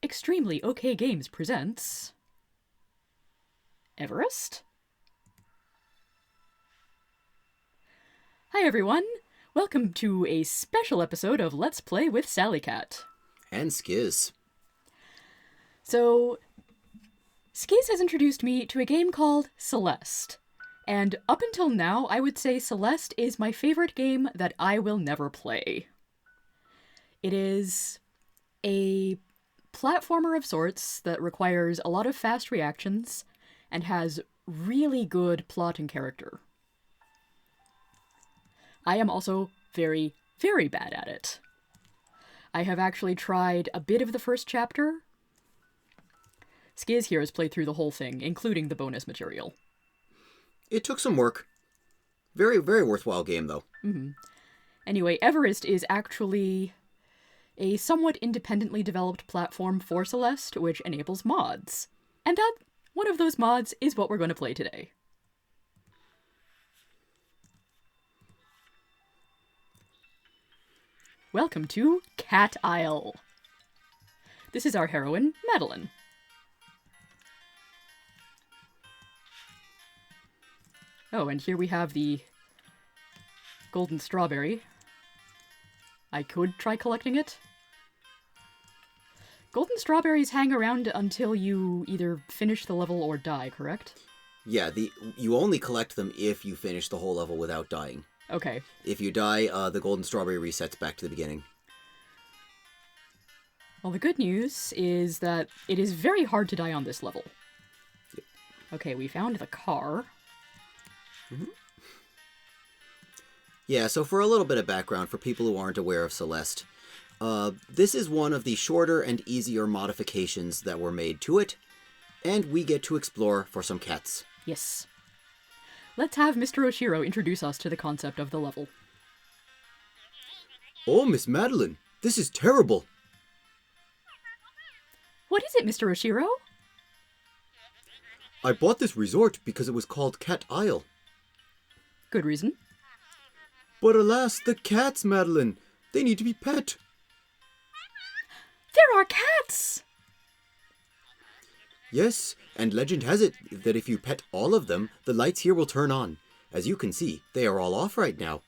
Extremely OK Games presents... Everest? Hi everyone! Welcome to a special episode of Let's Play with Sally Cat. And Skiz. So, Skiz has introduced me to a game called Celeste. And up until now, I would say Celeste is my favorite game that I will never play. It is a platformer of sorts that requires a lot of fast reactions and has really good plot and character. I am also very, very bad at it. I have actually tried a bit of the first chapter. Skiz here has played through the whole thing, including the bonus material. It took some work. Very, very worthwhile game, though. Mm-hmm. Anyway, Everest is actually a somewhat independently developed platform for Celeste, which enables mods. And that one of those mods is what we're going to play today. Welcome to Cat Isle. This is our heroine, Madeline. Oh, and here we have the golden strawberry. I could try collecting it. Golden strawberries hang around until you either finish the level or die, correct? Yeah, you only collect them if you finish the whole level without dying. Okay. If you die, the golden strawberry resets back to the beginning. Well, the good news is that it is very hard to die on this level. Yep. Okay, we found the car. Mm-hmm. Yeah, so for a little bit of background for people who aren't aware of Celeste, this is one of the shorter and easier modifications that were made to it, and we get to explore for some cats. Yes. Let's have Mr. Oshiro introduce us to the concept of the level. Oh, Miss Madeline, this is terrible. What is it, Mr. Oshiro? I bought this resort because it was called Cat Isle. Good reason. But alas, the cats, Madeline, they need to be pet. There are cats! Yes, and legend has it that if you pet all of them, the lights here will turn on. As you can see, they are all off right now.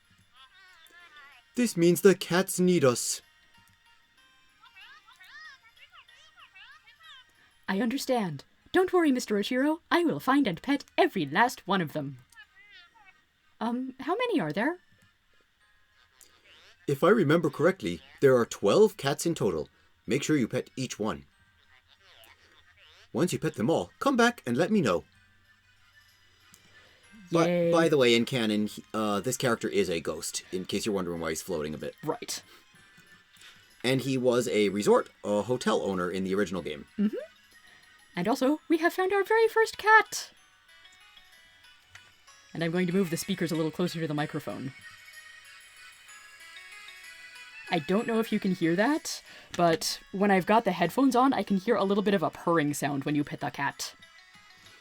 This means the cats need us. I understand. Don't worry, Mr. Oshiro. I will find and pet every last one of them. How many are there? If I remember correctly, there are 12 cats in total. Make sure you pet each one. Once you pet them all, come back and let me know. By the way, in canon, this character is a ghost, in case you're wondering why he's floating a bit. Right. And he was a hotel owner in the original game. Mm-hmm. And also, we have found our very first cat! And I'm going to move the speakers a little closer to the microphone. I don't know if you can hear that, but when I've got the headphones on, I can hear a little bit of a purring sound when you pet the cat.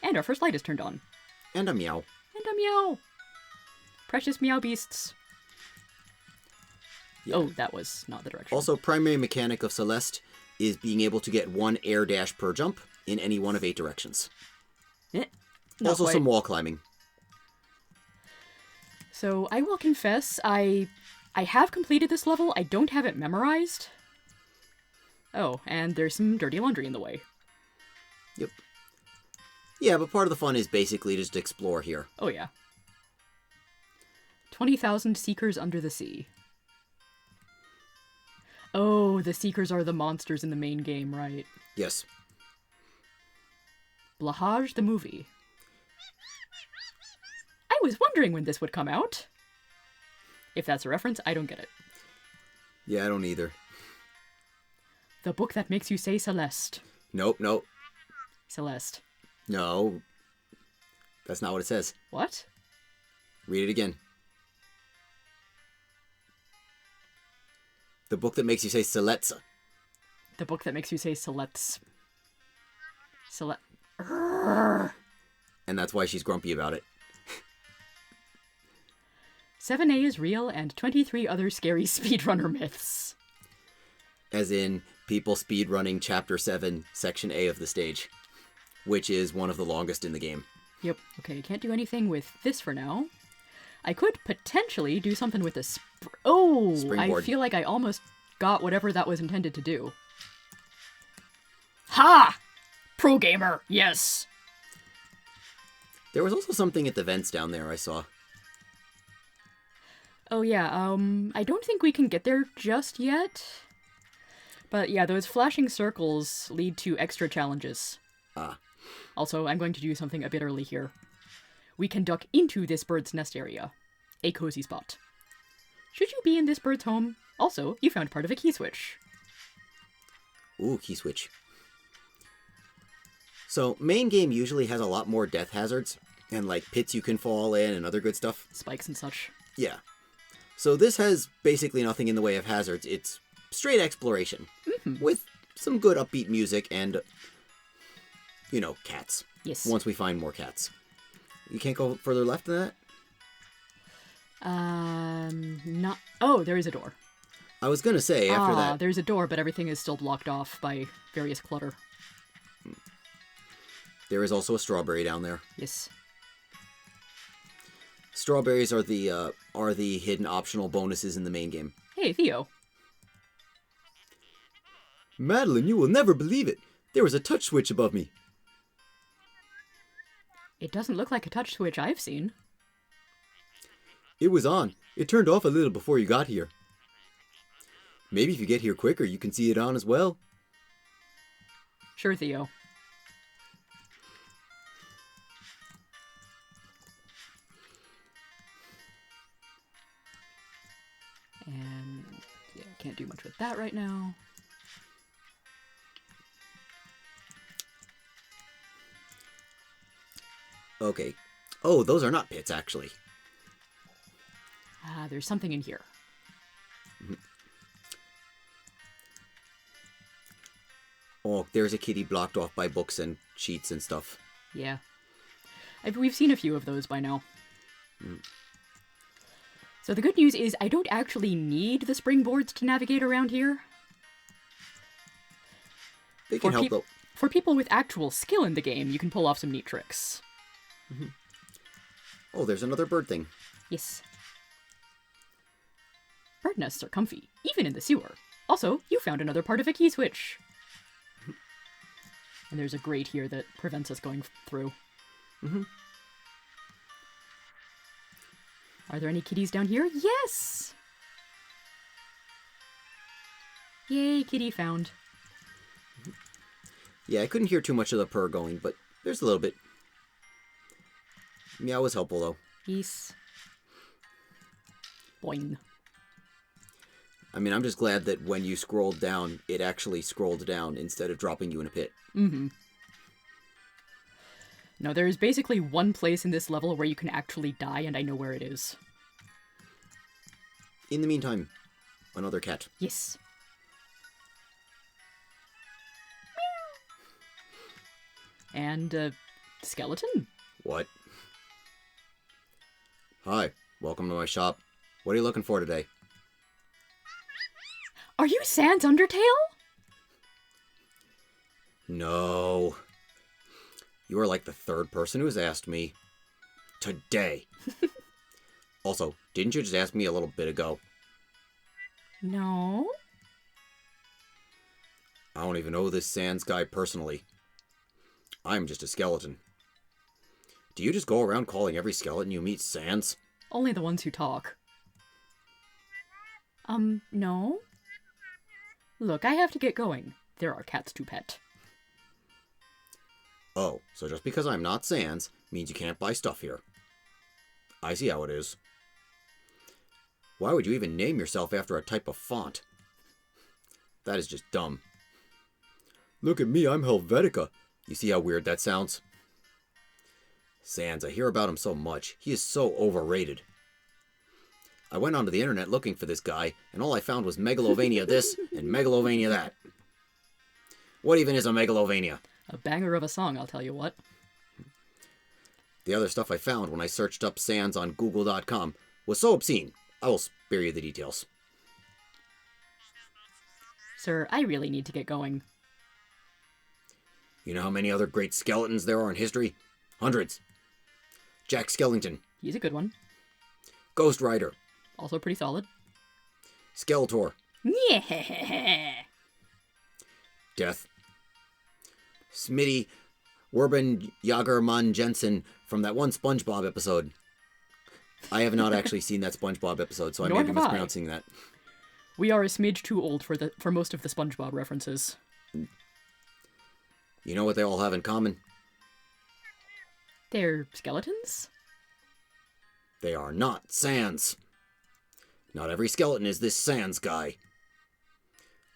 And our first light is turned on. And a meow. And a meow. Precious meow beasts. Yeah. Oh, that was not the direction. Also, primary mechanic of Celeste is being able to get one air dash per jump in any one of 8 directions. Also some wall climbing. So I will confess, I have completed this level. I don't have it memorized. Oh, and there's some dirty laundry in the way. Yep. Yeah, but part of the fun is basically just explore here. Oh, yeah. 20,000 Seekers under the sea. Oh, the Seekers are the monsters in the main game, right? Yes. Blahaj the movie. I was wondering when this would come out. If that's a reference, I don't get it. Yeah, I don't either. The book that makes you say Celeste. Nope. Celeste. No. That's not what it says. What? Read it again. The book that makes you say Celeste. The book that makes you say Celeste. And that's why she's grumpy about it. 7A is real and 23 other scary speedrunner myths. As in, people speedrunning Chapter 7, Section A of the stage, which is one of the longest in the game. Yep. Okay, can't do anything with this for now. I could potentially do something with this. Oh! Springboard. I feel like I almost got whatever that was intended to do. Ha! Pro gamer, yes! There was also something at the vents down there I saw. Oh yeah, I don't think we can get there just yet. But yeah, those flashing circles lead to extra challenges. Ah. Also, I'm going to do something a bit early here. We can duck into this bird's nest area. A cozy spot. Should you be in this bird's home? Also, you found part of a key switch. Ooh, key switch. So, main game usually has a lot more death hazards, and like pits you can fall in and other good stuff. Spikes and such. Yeah. So this has basically nothing in the way of hazards. It's straight exploration. Mm-hmm. With some good upbeat music and, you know, cats. Yes. Once we find more cats. You can't go further left than that? Not... Oh, there is a door. I was gonna say, after that... there's a door, but everything is still blocked off by various clutter. There is also a strawberry down there. Yes. Strawberries are the hidden optional bonuses in the main game. Hey, Theo. Madeline, you will never believe it. There was a touch switch above me. It doesn't look like a touch switch I've seen. It was on. It turned off a little before you got here. Maybe if you get here quicker, you can see it on as well. Sure, Theo. And yeah, can't do much with that right now. Okay. Oh, those are not pits, actually. There's something in here. Oh, there's a kitty blocked off by books and sheets and stuff. Yeah. We've seen a few of those by now. So the good news is I don't actually need the springboards to navigate around here. They can help, though. For people with actual skill in the game, you can pull off some neat tricks. Oh, there's another bird thing. Yes. Bird nests are comfy, even in the sewer. Also, you found another part of a key switch. And there's a grate here that prevents us going through. Are there any kitties down here? Yes! Yay, kitty found. Yeah, I couldn't hear too much of the purr going, but there's a little bit. Meow was helpful, though. Yes. Boing. I mean, I'm just glad that when you scrolled down, it actually scrolled down instead of dropping you in a pit. Mm-hmm. No, there is basically one place in this level where you can actually die, and I know where it is. In the meantime, another cat. Yes. And a skeleton? What? Hi, welcome to my shop. What are you looking for today? Are you Sans Undertale? No. You are like the third person who's asked me today. Also, didn't you just ask me a little bit ago? No. I don't even know this Sans guy personally. I'm just a skeleton. Do you just go around calling every skeleton you meet Sans? Only the ones who talk. No. Look, I have to get going. There are cats to pet. Oh, so just because I'm not Sans means you can't buy stuff here. I see how it is. Why would you even name yourself after a type of font? That is just dumb. Look at me, I'm Helvetica. You see how weird that sounds? Sans, I hear about him so much. He is so overrated. I went onto the internet looking for this guy, and all I found was Megalovania this and Megalovania that. What even is a Megalovania? A banger of a song, I'll tell you what. The other stuff I found when I searched up Sans on Google.com was so obscene. I will spare you the details. Sir, I really need to get going. You know how many other great skeletons there are in history? Hundreds. Jack Skellington. He's a good one. Ghost Rider. Also pretty solid. Skeletor. Yeah. Death. Smitty Werben Jagerman Jensen from that one SpongeBob episode. I have not actually seen that SpongeBob episode, so I may be mispronouncing that. We are a smidge too old for most of the SpongeBob references. You know what they all have in common? They're skeletons? They are not Sans. Not every skeleton is this Sans guy.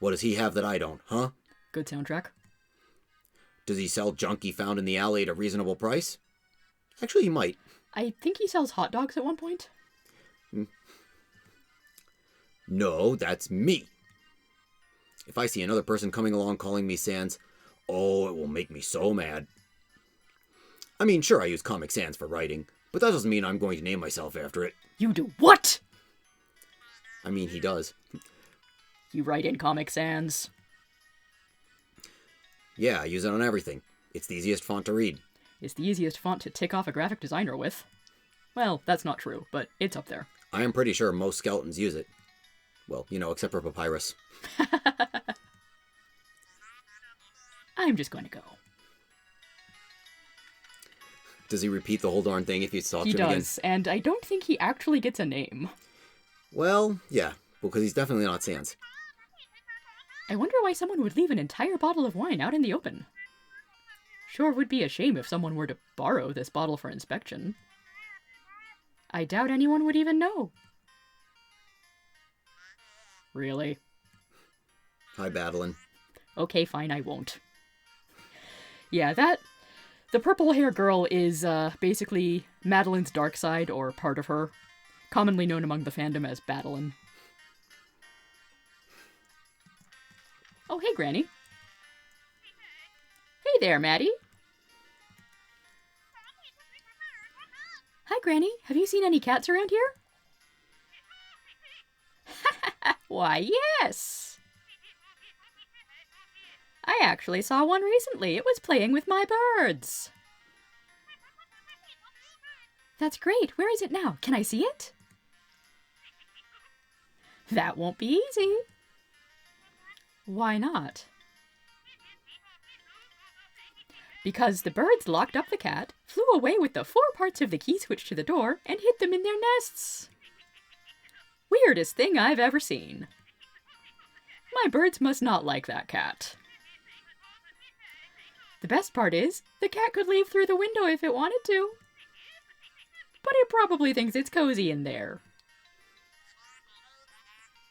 What does he have that I don't, huh? Good soundtrack. Does he sell junk he found in the alley at a reasonable price? Actually, he might. I think he sells hot dogs at one point. No, that's me. If I see another person coming along calling me Sans, oh, it will make me so mad. I mean, sure, I use Comic Sans for writing, but that doesn't mean I'm going to name myself after it. You do what? I mean, he does. You write in Comic Sans. Yeah, I use it on everything. It's the easiest font to read. It's the easiest font to tick off a graphic designer with. Well, that's not true, but it's up there. I am pretty sure most skeletons use it. Well, you know, except for Papyrus. I'm just going to go. Does he repeat the whole darn thing if you talk to him again? He does, and I don't think he actually gets a name. Well, yeah, because he's definitely not Sans. I wonder why someone would leave an entire bottle of wine out in the open. Sure would be a shame if someone were to borrow this bottle for inspection. I doubt anyone would even know. Really? Hi, Badeline. Okay, fine, I won't. Yeah, the purple hair girl is basically Madeline's dark side, or part of her, commonly known among the fandom as Badeline. Oh, hey, Granny. Hey there, Maddie. Hi, Granny. Have you seen any cats around here? Why, yes. I actually saw one recently. It was playing with my birds. That's great. Where is it now? Can I see it? That won't be easy. Why not? Because the birds locked up the cat, flew away with the 4 parts of the key switch to the door, and hid them in their nests. Weirdest thing I've ever seen. My birds must not like that cat. The best part is, the cat could leave through the window if it wanted to. But it probably thinks it's cozy in there.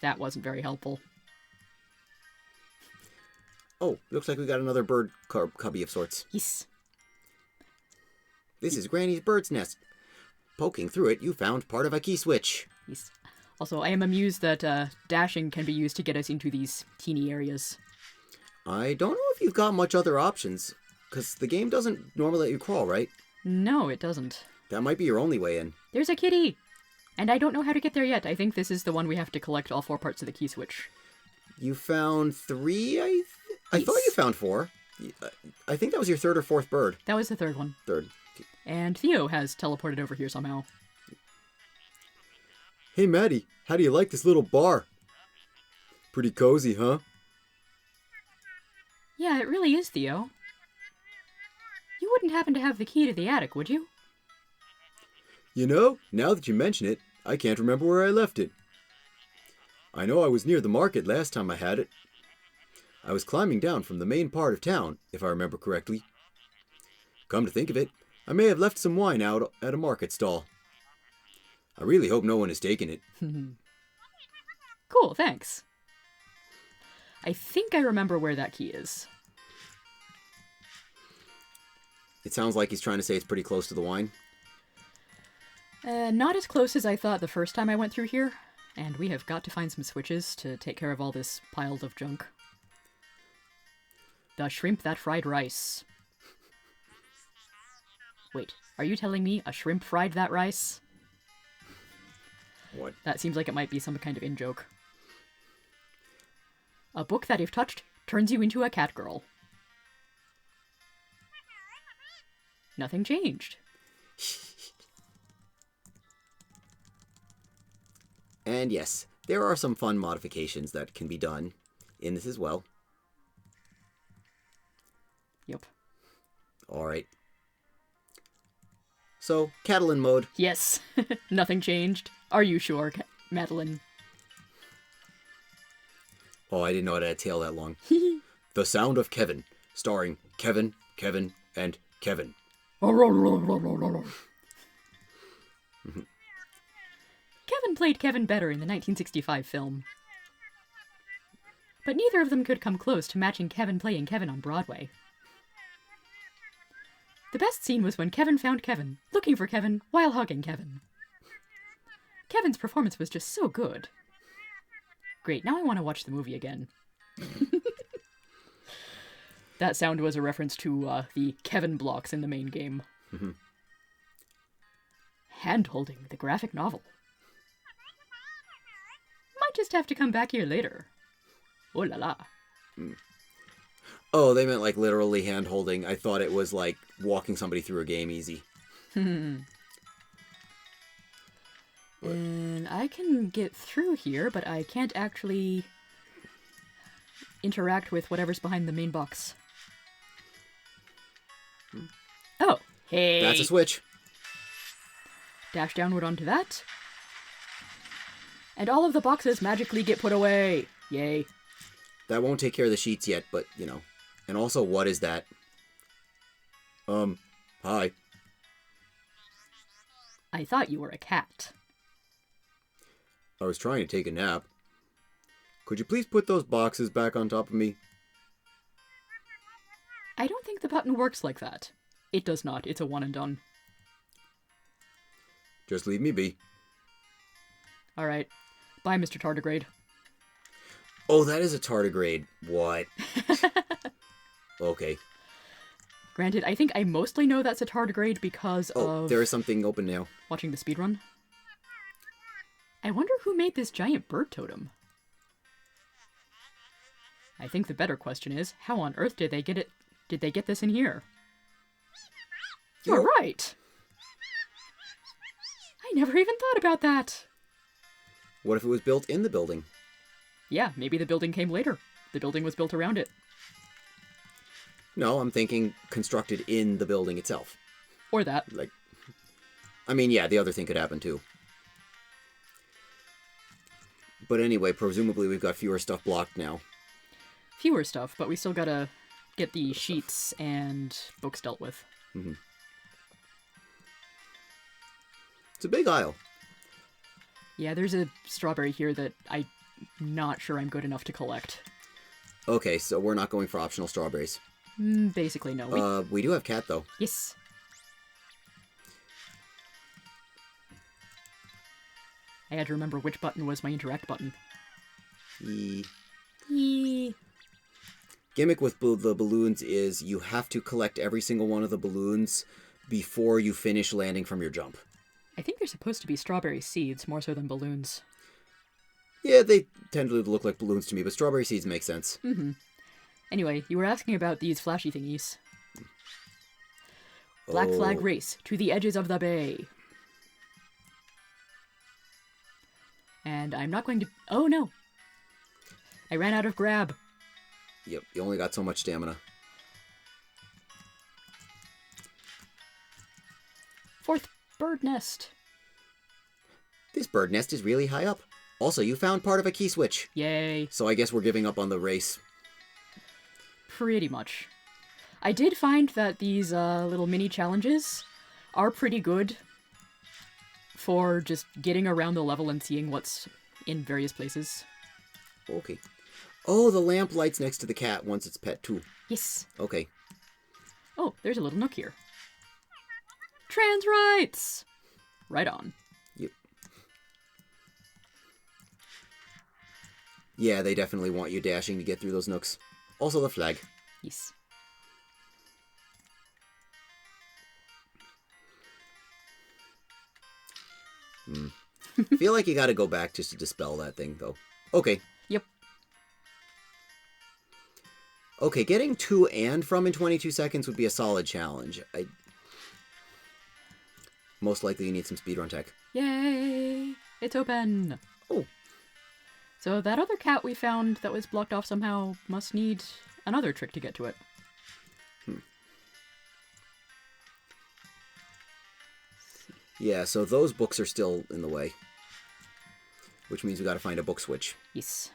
That wasn't very helpful. Oh, looks like we got another bird cubby of sorts. Yes. This is Granny's bird's nest. Poking through it, you found part of a key switch. Yes. Also, I am amused that dashing can be used to get us into these teeny areas. I don't know if you've got much other options, because the game doesn't normally let you crawl, right? No, it doesn't. That might be your only way in. There's a kitty! And I don't know how to get there yet. I think this is the one we have to collect all 4 parts of the key switch. You found 3, I thought you found 4. I think that was your 3rd or 4th bird. That was the 3rd one. 3rd. And Theo has teleported over here somehow. Hey, Maddie, how do you like this little bar? Pretty cozy, huh? Yeah, it really is, Theo. You wouldn't happen to have the key to the attic, would you? You know, now that you mention it, I can't remember where I left it. I know I was near the market last time I had it. I was climbing down from the main part of town, if I remember correctly. Come to think of it, I may have left some wine out at a market stall. I really hope no one has taken it. Cool, thanks. I think I remember where that key is. It sounds like he's trying to say it's pretty close to the wine. Not as close as I thought the first time I went through here, and we have got to find some switches to take care of all this piled of junk. The shrimp that fried rice. Wait, are you telling me a shrimp fried that rice? What? That seems like it might be some kind of in-joke. A book that, if touched, turns you into a cat girl. Nothing changed. And yes, there are some fun modifications that can be done in this as well. Yep. Alright. So, Catalan mode. Yes. Nothing changed. Are you sure, Madeline? Oh, I didn't know it had a tail that long. The Sound of Kevin, starring Kevin, and Kevin. Kevin played Kevin better in the 1965 film. But neither of them could come close to matching Kevin playing Kevin on Broadway. The best scene was when Kevin found Kevin, looking for Kevin while hugging Kevin. Kevin's performance was just so good. Great, now I want to watch the movie again. That sound was a reference to the Kevin blocks in the main game. Hand-holding the graphic novel. Might just have to come back here later. Oh la la. Oh, they meant like literally hand-holding. I thought it was like walking somebody through a game easy. And I can get through here, but I can't actually interact with whatever's behind the main box. Oh, hey! That's a switch. Dash downward onto that. And all of the boxes magically get put away. Yay. That won't take care of the sheets yet, but, you know. And also, what is that? Hi. I thought you were a cat. I was trying to take a nap. Could you please put those boxes back on top of me? I don't think the button works like that. It does not. It's a one and done. Just leave me be. Alright. Bye, Mr. Tardigrade. Oh, that is a tardigrade. What? Okay. Granted, I think I mostly know that's a tardigrade because of there is something open now. watching the speedrun. I wonder who made this giant bird totem. I think the better question is, how on earth did they get it? Did they get this in here? You're right! I never even thought about that! What if it was built in the building? Yeah, maybe the building came later. The building was built around it. No, I'm thinking constructed in the building itself. Or that. Like, I mean, yeah, the other thing could happen too. But anyway, presumably we've got fewer stuff blocked now. Fewer stuff, but we still gotta get the sheets and books dealt with. Mm-hmm. It's a big aisle. Yeah, there's a strawberry here that I'm not sure I'm good enough to collect. Okay, so we're not going for optional strawberries. Basically, no. We do have cat, though. Yes. I had to remember which button was my interact button. Yee. Gimmick with the balloons is you have to collect every single one of the balloons before you finish landing from your jump. I think they're supposed to be strawberry seeds more so than balloons. Yeah, they tend to look like balloons to me, but strawberry seeds make sense. Anyway, you were asking about these flashy thingies. Black flag race to the edges of the bay. And I'm not going to... Oh, no. I ran out of grab. Yep, you only got so much stamina. Fourth bird nest. This bird nest is really high up. Also, you found part of a key switch. Yay. So I guess we're giving up on the race. Pretty much. I did find that these little mini challenges are pretty good for just getting around the level and seeing what's in various places. Okay. Oh, the lamp lights next to the cat once it's pet too. Yes. Okay. Oh, there's a little nook here. Trans rights! Right on. Yep. Yeah, they definitely want you dashing to get through those nooks. Also the flag. Yes. Feel like you gotta go back just to dispel that thing, though. Okay. Yep. Okay, getting to and from in 22 seconds would be a solid challenge. Most likely you need some speedrun tech. Yay! It's open! Oh. So that other cat we found that was blocked off somehow must need another trick to get to it. Yeah, so those books are still in the way. Which means we gotta find a book switch. Yes.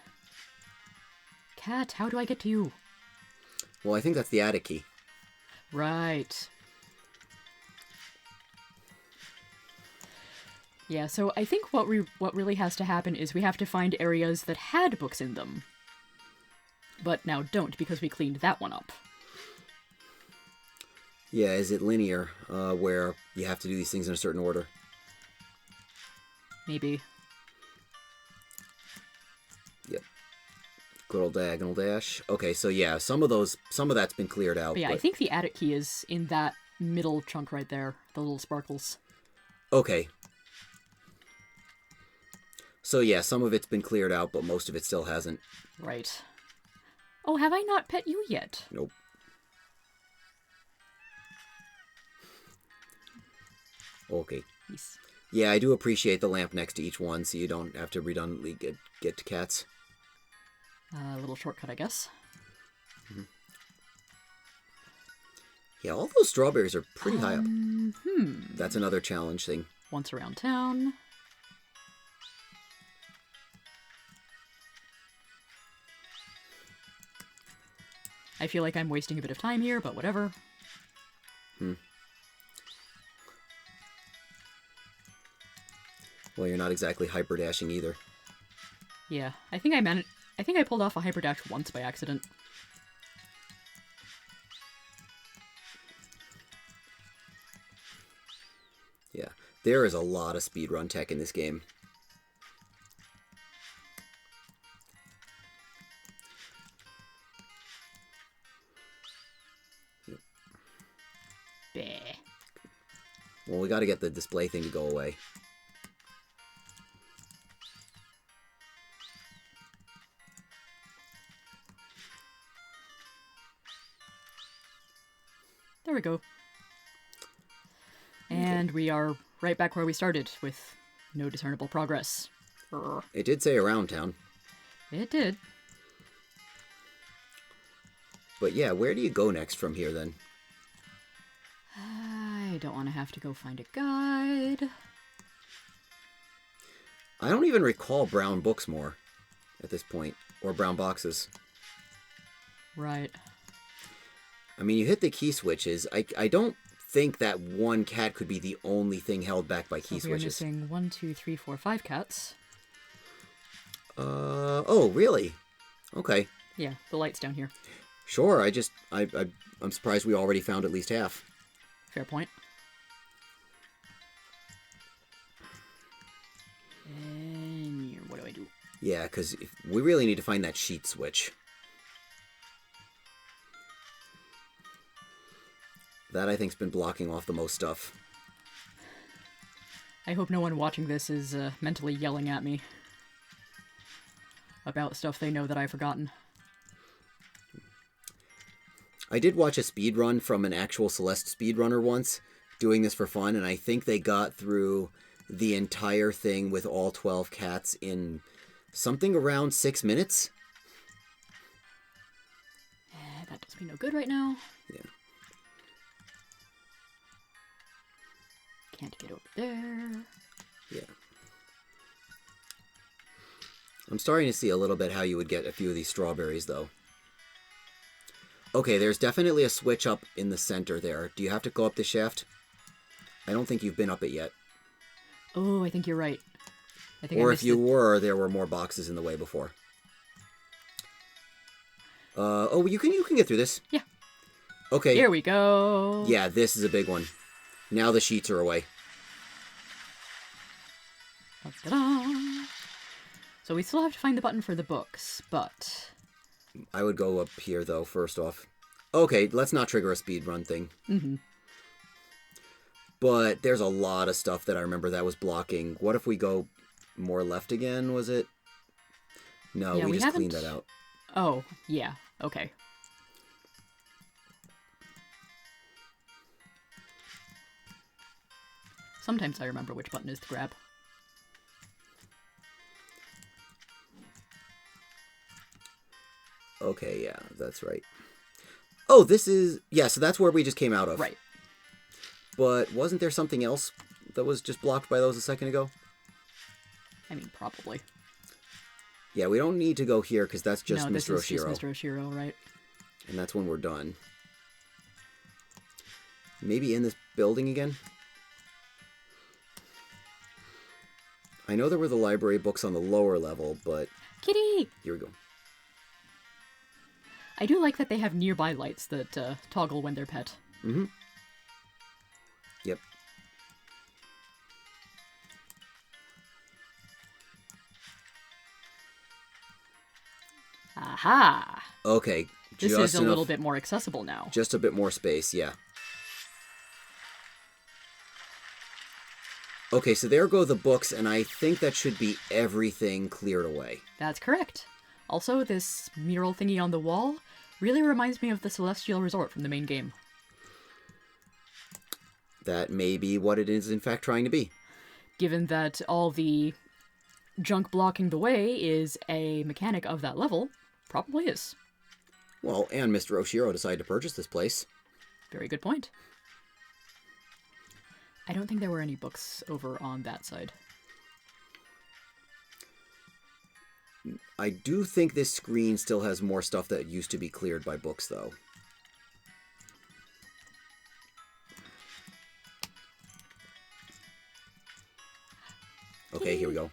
Cat, how do I get to you? Well, I think that's the attic key. Right. Yeah, so I think what really has to happen is we have to find areas that had books in them. But now don't, because we cleaned that one up. Yeah, is it linear, where you have to do these things in a certain order? Maybe. Yep. Good old diagonal dash. Okay, so yeah, some of that's been cleared out. But yeah, I think the attic key is in that middle chunk right there, the little sparkles. Okay. So yeah, some of it's been cleared out, but most of it still hasn't. Right. Oh, have I not pet you yet? Nope. Okay. Yes. Yeah, I do appreciate the lamp next to each one, so you don't have to redundantly get to cats. A little shortcut, I guess. Mm-hmm. Yeah, all those strawberries are pretty high up. That's another challenge thing. Once around town. I feel like I'm wasting a bit of time here, but whatever. Well, you're not exactly hyper dashing either. Yeah, I think I pulled off a hyperdash once by accident. Yeah, there is a lot of speedrun tech in this game. Bleh. Well, we gotta get the display thing to go away. There we go. And we are right back where we started, with no discernible progress. Brr. It did say around town. It did. But yeah, where do you go next from here then? I don't want to have to go find a guide. I don't even recall brown books more at this point, or brown boxes. Right. I mean, you hit the key switches. I don't think that one cat could be the only thing held back by key So we are switches. missing 1, 2, 3, 4, 5 cats. Oh, really? Okay. Yeah, the light's down here. Sure, I'm surprised we already found at least half. Fair point. And what do I do? Yeah, because we really need to find that sheet switch. That, I think, has been blocking off the most stuff. I hope no one watching this is mentally yelling at me about stuff they know that I've forgotten. I did watch a speedrun from an actual Celeste speedrunner once, doing this for fun, and I think they got through the entire thing with all 12 cats in something around 6 minutes. That does me no good right now. Yeah. Can't get over there. Yeah. I'm starting to see a little bit how you would get a few of these strawberries, though. Okay, there's definitely a switch up in the center there. Do you have to go up the shaft? I don't think you've been up it yet. Oh, I think you're right. I think Or if you were, there were more boxes in the way before. Oh, you can get through this. Yeah. Okay. Here we go. Yeah, this is a big one. Now the sheets are away. Ta-da. So we still have to find the button for the books, but... I would go up here, though, first off. Okay, let's not trigger a speed run thing. Mm-hmm. But there's a lot of stuff that I remember that was blocking. What if we go more left again, was it? No, Yeah, we just haven't... cleaned that out. Oh, yeah. Okay. Sometimes I remember which button is to grab. Okay, yeah, that's right. Oh, this is... Yeah, so that's where we just came out of. Right. But wasn't there something else that was just blocked by those a second ago? I mean, probably. Yeah, we don't need to go here because that's just no, Mr. this is Oshiro. just Mr. Oshiro, right? And that's when we're done. Maybe in this building again? I know there were the library books on the lower level, but... Kitty! Here we go. I do like that they have nearby lights that toggle when they're pet. Mm-hmm. Yep. Aha! Okay. This just is a enough, little bit more accessible now. Just a bit more space, yeah. Okay, so there go the books, and I think that should be everything cleared away. That's correct. Also, this mural thingy on the wall really reminds me of the Celestial Resort from the main game. That may be what it is in fact trying to be. Given that all the junk blocking the way is a mechanic of that level, probably is. Well, and Mr. Oshiro decided to purchase this place. Very good point. I don't think there were any books over on that side. I do think this screen still has more stuff that used to be cleared by books, though. Okay, here we go.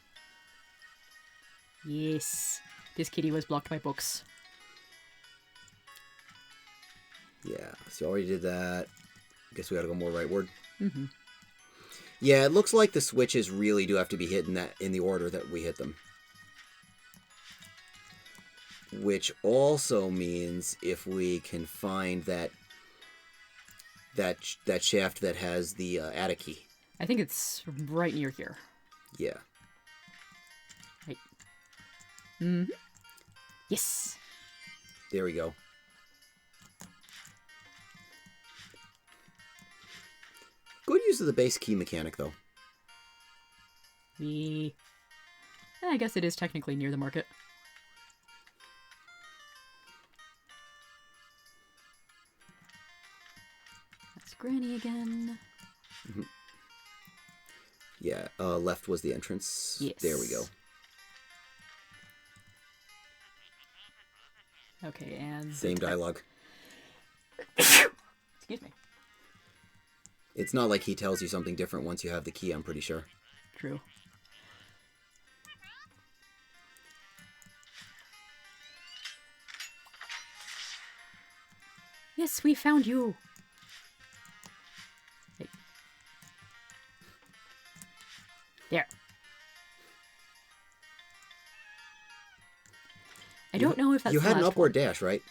Yes. This kitty was blocked by books. Yeah, so you already did that. Guess we gotta go more rightward. Mm-hmm. Yeah, it looks like the switches really do have to be hit in the order that we hit them. Which also means if we can find that shaft that has the attic key. I think it's right near here. Yeah. Right. Mm-hmm. Yes. There we go. Good use of the base key mechanic, though. I guess it is technically near the market. That's Granny again. Mm-hmm. Yeah, left was the entrance. Yes. There we go. Okay, and... Same dialogue. Excuse me. It's not like he tells you something different once you have the key, I'm pretty sure. True. Yes, we found you. Hey. There. I don't know if that's You the had an last upward one. dash, right?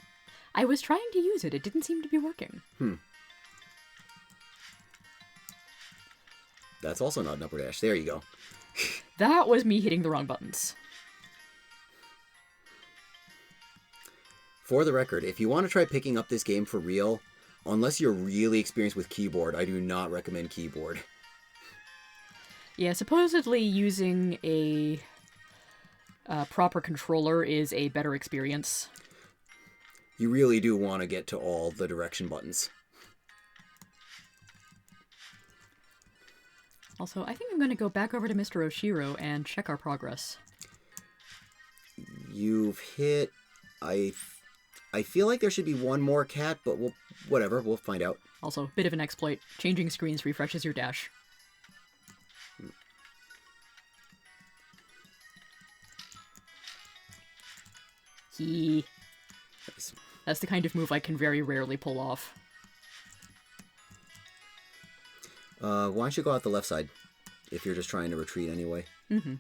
I was trying to use it. It didn't seem to be working. That's also not an upward dash. There you go. That was me hitting the wrong buttons. For the record, if you want to try picking up this game for real, unless you're really experienced with keyboard, I do not recommend keyboard. Yeah, supposedly using a proper controller is a better experience. You really do want to get to all the direction buttons. Also, I think I'm going to go back over to Mr. Oshiro and check our progress. You've hit... I feel like there should be one more cat, but whatever, we'll find out. Also, bit of an exploit. Changing screens refreshes your dash. Nice. That's the kind of move I can very rarely pull off. Why don't you go out the left side, if you're just trying to retreat anyway. Mm-hmm.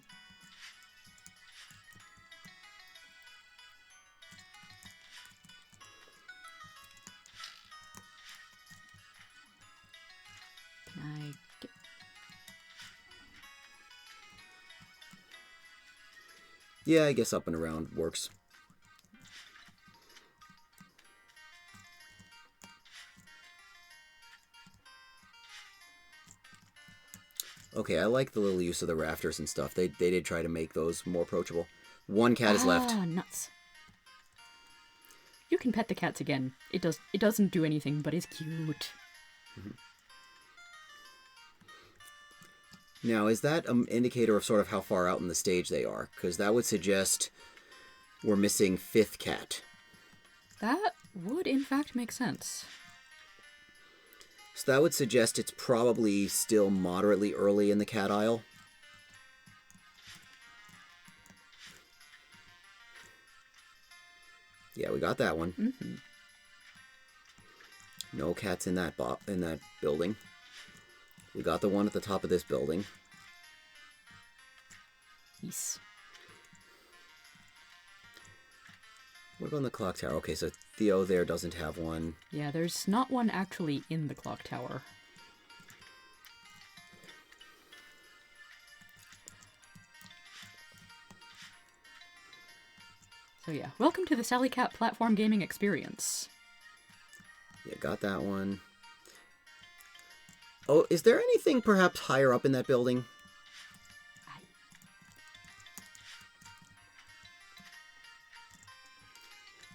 Can I get... Yeah, I guess up and around works. Okay, I like the little use of the rafters and stuff. They did try to make those more approachable. One cat is left. Ah, nuts. You can pet the cats again. It doesn't do anything, but it's cute. Now, is that an indicator of sort of how far out in the stage they are? Because that would suggest we're missing 5th cat. That would, in fact, make sense. So that would suggest it's probably still moderately early in the cat aisle. Yeah, we got that one. Mm-hmm. No cats in that building. We got the one at the top of this building. Yes. What about in the clock tower? Okay, so Theo there doesn't have one. Yeah, there's not one actually in the clock tower. So yeah, welcome to the Sally Cat platform gaming experience. Yeah, got that one. Oh, is there anything perhaps higher up in that building?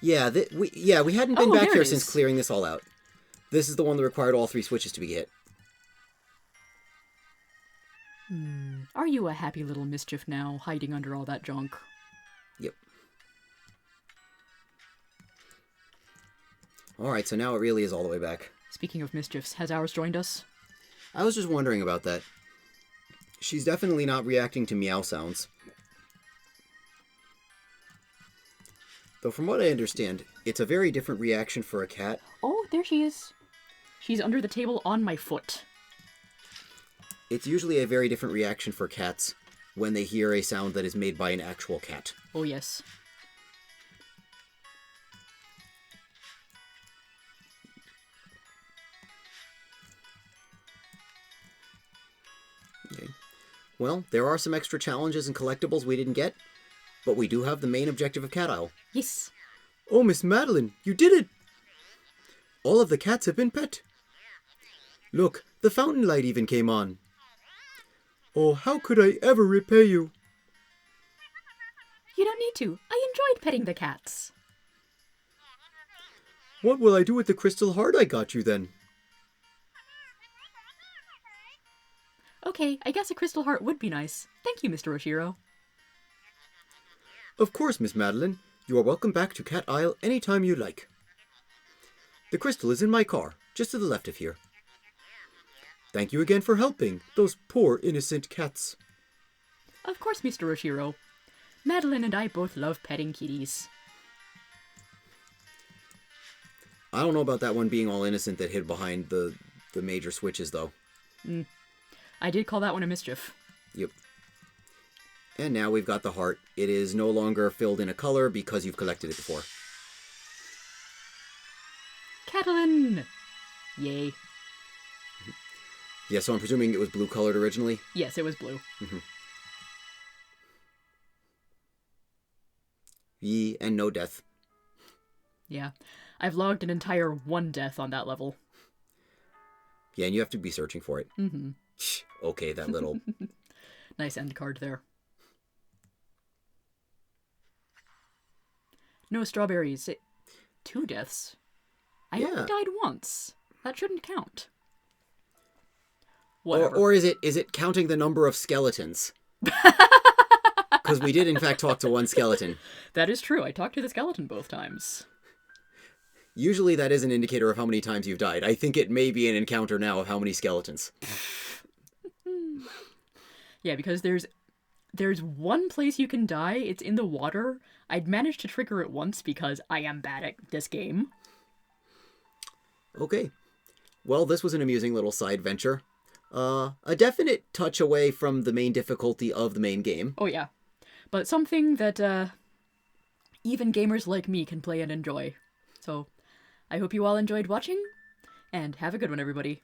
Yeah, we hadn't been back here since clearing this all out. This is the one that required all 3 switches to be hit. Are you a happy little mischief now, hiding under all that junk? Yep. Alright, so now it really is all the way back. Speaking of mischiefs, has ours joined us? I was just wondering about that. She's definitely not reacting to meow sounds. Though from what I understand, it's a very different reaction for a cat. Oh, there she is. She's under the table on my foot. It's usually a very different reaction for cats when they hear a sound that is made by an actual cat. Oh, yes. Okay. Well, there are some extra challenges and collectibles we didn't get, but we do have the main objective of Cat Isle. Yes. Oh, Miss Madeline, you did it! All of the cats have been pet. Look, the fountain light even came on. Oh, how could I ever repay you? You don't need to. I enjoyed petting the cats. What will I do with the crystal heart I got you then? Okay, I guess a crystal heart would be nice. Thank you, Mr. Oshiro. Of course, Miss Madeline. You are welcome back to Cat Isle any time you like. The crystal is in my car, just to the left of here. Thank you again for helping those poor innocent cats. Of course, Mr. Oshiro. Madeline and I both love petting kitties. I don't know about that one being all innocent that hid behind the major switches, though. I did call that one a mischief. Yep. And now we've got the heart. It is no longer filled in a color because you've collected it before. Catalan! Yay. Yeah, so I'm presuming it was blue colored originally? Yes, it was blue. Yee, and no death. Yeah. I've logged an entire 1 death on that level. Yeah, and you have to be searching for it. Mm-hmm. Okay, that little... Nice end card there. No strawberries. 2 deaths. I only died once. That shouldn't count. Whatever. Or is it counting the number of skeletons? Because we did in fact talk to one skeleton. That is true. I talked to the skeleton both times. Usually that is an indicator of how many times you've died. I think it may be an encounter now of how many skeletons. Yeah, because there's one place you can die. It's in the water. I'd managed to trigger it once because I am bad at this game. Okay. Well, this was an amusing little side venture. A definite touch away from the main difficulty of the main game. Oh yeah. But something that even gamers like me can play and enjoy. So, I hope you all enjoyed watching, and have a good one, everybody.